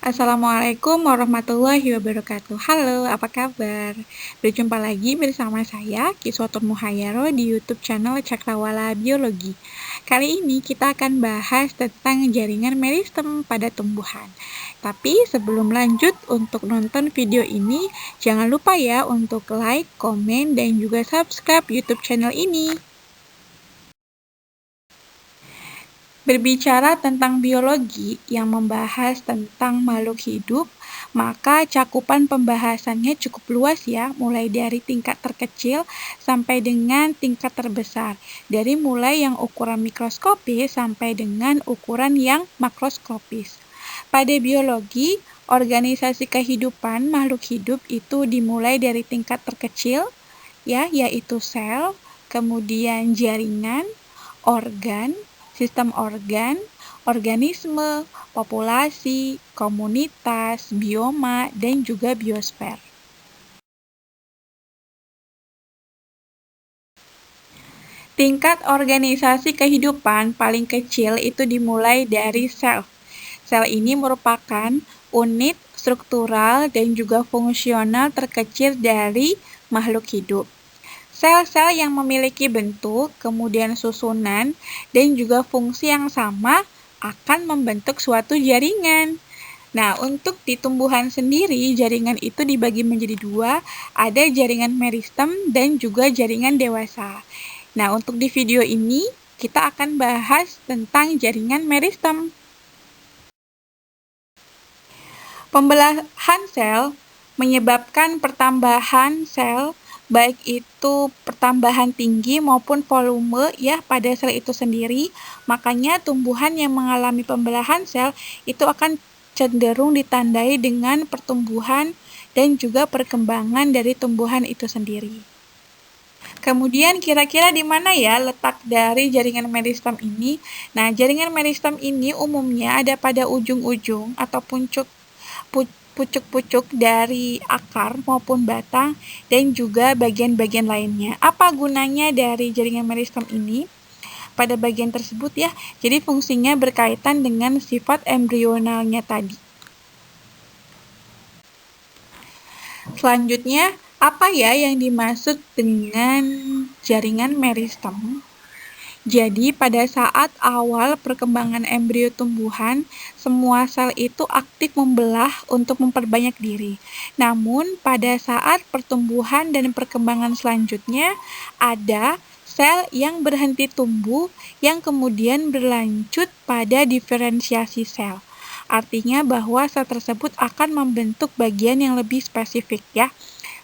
Assalamualaikum warahmatullahi wabarakatuh. Halo, apa kabar? Berjumpa lagi bersama saya, Kiswatun Muhayyaro di YouTube channel Cakrawala Biologi. Kali ini kita akan bahas tentang jaringan meristem pada tumbuhan. Tapi sebelum lanjut untuk nonton video ini, jangan lupa ya untuk like, komen, dan juga subscribe YouTube channel ini. Berbicara tentang biologi yang membahas tentang makhluk hidup, maka cakupan pembahasannya cukup luas ya, mulai dari tingkat terkecil sampai dengan tingkat terbesar. Dari mulai yang ukuran mikroskopis sampai dengan ukuran yang makroskopis. Pada biologi, organisasi kehidupan makhluk hidup itu dimulai dari tingkat terkecil, ya, yaitu sel, kemudian jaringan, organ, sistem organ, organisme, populasi, komunitas, bioma, dan juga biosfer. Tingkat organisasi kehidupan paling kecil itu dimulai dari sel. Sel ini merupakan unit struktural dan juga fungsional terkecil dari makhluk hidup. Sel-sel yang memiliki bentuk, kemudian susunan, dan juga fungsi yang sama akan membentuk suatu jaringan. Nah, untuk di tumbuhan sendiri, jaringan itu dibagi menjadi dua, ada jaringan meristem dan juga jaringan dewasa. Nah, untuk di video ini, kita akan bahas tentang jaringan meristem. Pembelahan sel menyebabkan pertambahan sel, baik itu pertambahan tinggi maupun volume ya pada sel itu sendiri. Makanya tumbuhan yang mengalami pembelahan sel itu akan cenderung ditandai dengan pertumbuhan dan juga perkembangan dari tumbuhan itu sendiri. Kemudian kira-kira di mana ya letak dari jaringan meristem ini? Nah, jaringan meristem ini umumnya ada pada ujung-ujung atau pucuk-pucuk dari akar maupun batang dan juga bagian-bagian lainnya. Apa gunanya dari jaringan meristem ini? Pada bagian tersebut ya, jadi fungsinya berkaitan dengan sifat embrionalnya tadi. Selanjutnya, apa ya yang dimaksud dengan jaringan meristem? Jadi, pada saat awal perkembangan embrio tumbuhan, semua sel itu aktif membelah untuk memperbanyak diri. Namun, pada saat pertumbuhan dan perkembangan selanjutnya, ada sel yang berhenti tumbuh yang kemudian berlanjut pada diferensiasi sel. Artinya bahwa sel tersebut akan membentuk bagian yang lebih spesifik ya.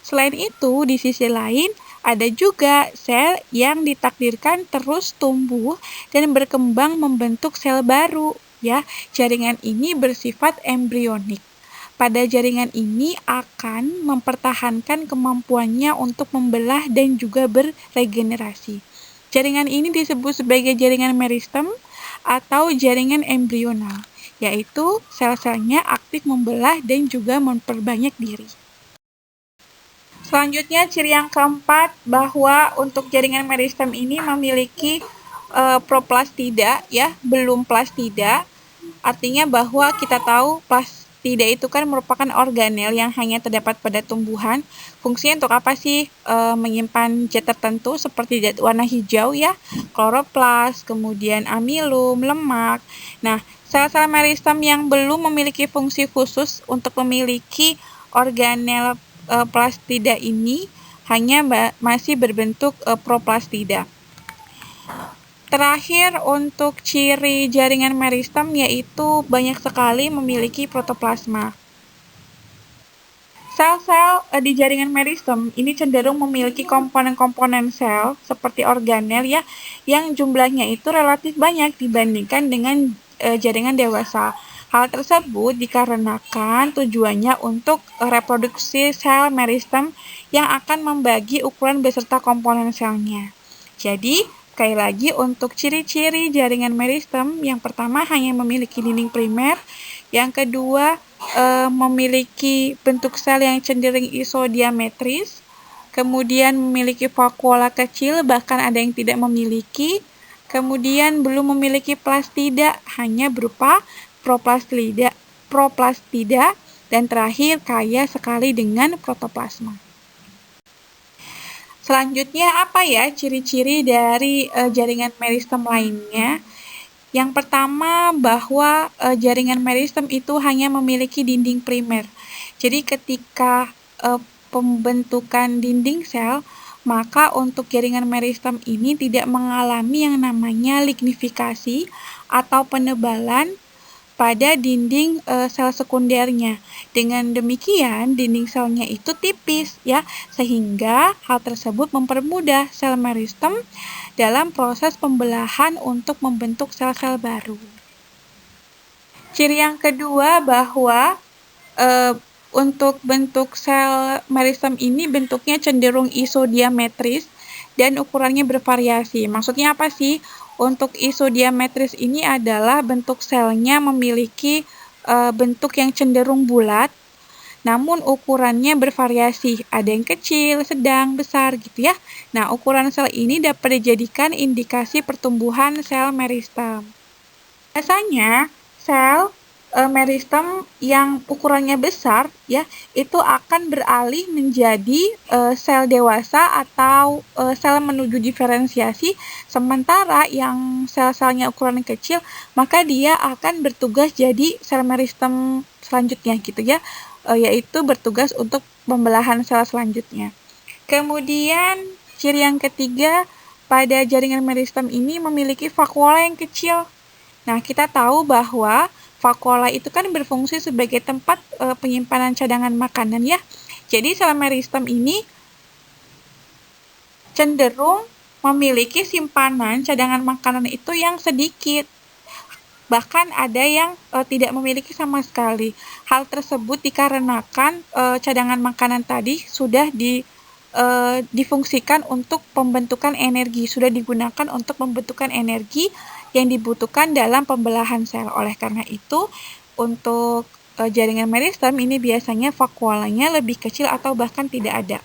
Selain itu, di sisi lain, ada juga sel yang ditakdirkan terus tumbuh dan berkembang membentuk sel baru, ya. Jaringan ini bersifat embrionik. Pada jaringan ini akan mempertahankan kemampuannya untuk membelah dan juga berregenerasi. Jaringan ini disebut sebagai jaringan meristem atau jaringan embrional, yaitu sel-selnya aktif membelah dan juga memperbanyak diri. Selanjutnya, ciri yang keempat bahwa untuk jaringan meristem ini memiliki proplastida ya, belum plastida. Artinya bahwa kita tahu plastida itu kan merupakan organel yang hanya terdapat pada tumbuhan. Fungsinya untuk apa sih? Menyimpan zat tertentu seperti zat warna hijau ya, kloroplas, kemudian amilum, lemak. Nah, sel-sel meristem yang belum memiliki fungsi khusus untuk memiliki organel plastida ini hanya masih berbentuk proplastida. Terakhir, untuk ciri jaringan meristem yaitu banyak sekali memiliki protoplasma. Sel-sel di jaringan meristem ini cenderung memiliki komponen-komponen sel seperti organel ya, yang jumlahnya itu relatif banyak dibandingkan dengan jaringan dewasa. Hal tersebut dikarenakan tujuannya untuk reproduksi sel meristem yang akan membagi ukuran beserta komponen selnya. Jadi, sekali lagi untuk ciri-ciri jaringan meristem, yang pertama hanya memiliki dinding primer, yang kedua memiliki bentuk sel yang cenderung isodiametris, kemudian memiliki vakuola kecil, bahkan ada yang tidak memiliki, kemudian belum memiliki plastida, hanya berupa proplastida. proplastida, dan terakhir kaya sekali dengan protoplasma. Selanjutnya apa ya ciri-ciri dari jaringan meristem lainnya? Yang pertama bahwa jaringan meristem itu hanya memiliki dinding primer. Jadi ketika pembentukan dinding sel, maka untuk jaringan meristem ini tidak mengalami yang namanya lignifikasi atau penebalan pada dinding sel sekundernya. Dengan demikian, dinding selnya itu tipis ya, sehingga hal tersebut mempermudah sel meristem dalam proses pembelahan untuk membentuk sel-sel baru. Ciri yang kedua bahwa untuk bentuk sel meristem ini bentuknya cenderung isodiametris dan ukurannya bervariasi. Maksudnya apa sih? Untuk isodiametris ini adalah bentuk selnya memiliki bentuk yang cenderung bulat, namun ukurannya bervariasi. Ada yang kecil, sedang, besar gitu ya. Nah, ukuran sel ini dapat dijadikan indikasi pertumbuhan sel meristem. Biasanya sel meristem yang ukurannya besar ya itu akan beralih menjadi sel dewasa atau sel menuju diferensiasi, sementara yang sel-selnya ukuran kecil maka dia akan bertugas jadi sel meristem selanjutnya gitu ya, yaitu bertugas untuk pembelahan sel selanjutnya. Kemudian ciri yang ketiga, pada jaringan meristem ini memiliki vakuola yang kecil. Nah, kita tahu bahwa vakuola itu kan berfungsi sebagai tempat penyimpanan cadangan makanan ya. Jadi sel meristem ini cenderung memiliki simpanan cadangan makanan itu yang sedikit. Bahkan ada yang tidak memiliki sama sekali. Hal tersebut dikarenakan cadangan makanan tadi sudah difungsikan untuk pembentukan energi, sudah digunakan untuk pembentukan energi yang dibutuhkan dalam pembelahan sel. Oleh karena itu, untuk jaringan meristem ini biasanya vakuolanya lebih kecil atau bahkan tidak ada.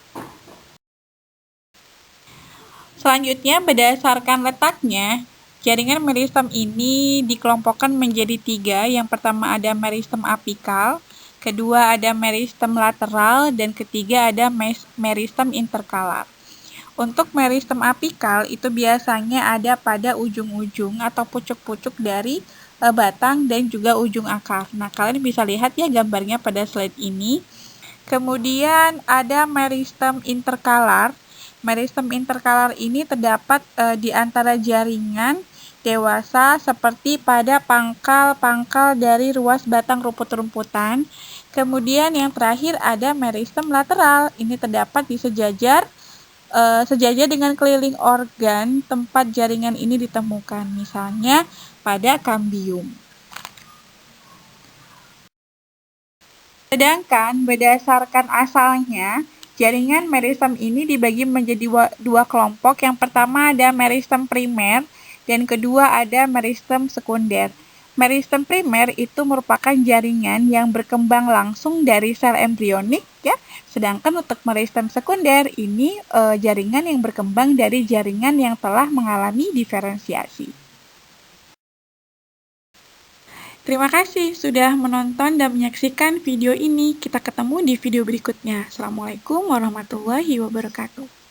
Selanjutnya, berdasarkan letaknya, jaringan meristem ini dikelompokkan menjadi 3. Yang pertama ada meristem apikal, kedua ada meristem lateral, dan ketiga ada meristem interkalar. Untuk meristem apikal itu biasanya ada pada ujung-ujung atau pucuk-pucuk dari batang dan juga ujung akar. Nah, kalian bisa lihat ya gambarnya pada slide ini. Kemudian ada meristem interkalar. Meristem interkalar ini terdapat di antara jaringan dewasa seperti pada pangkal-pangkal dari ruas batang rumput-rumputan. Kemudian yang terakhir ada meristem lateral. Ini terdapat di sejajar dengan keliling organ tempat jaringan ini ditemukan, misalnya pada kambium. Sedangkan berdasarkan asalnya, jaringan meristem ini dibagi menjadi dua kelompok. Yang pertama ada meristem primer dan kedua ada meristem sekunder. Meristem primer itu merupakan jaringan yang berkembang langsung dari sel embrionik ya. Sedangkan untuk meristem sekunder ini jaringan yang berkembang dari jaringan yang telah mengalami diferensiasi. Terima kasih sudah menonton dan menyaksikan video ini. Kita ketemu di video berikutnya. Assalamualaikum warahmatullahi wabarakatuh.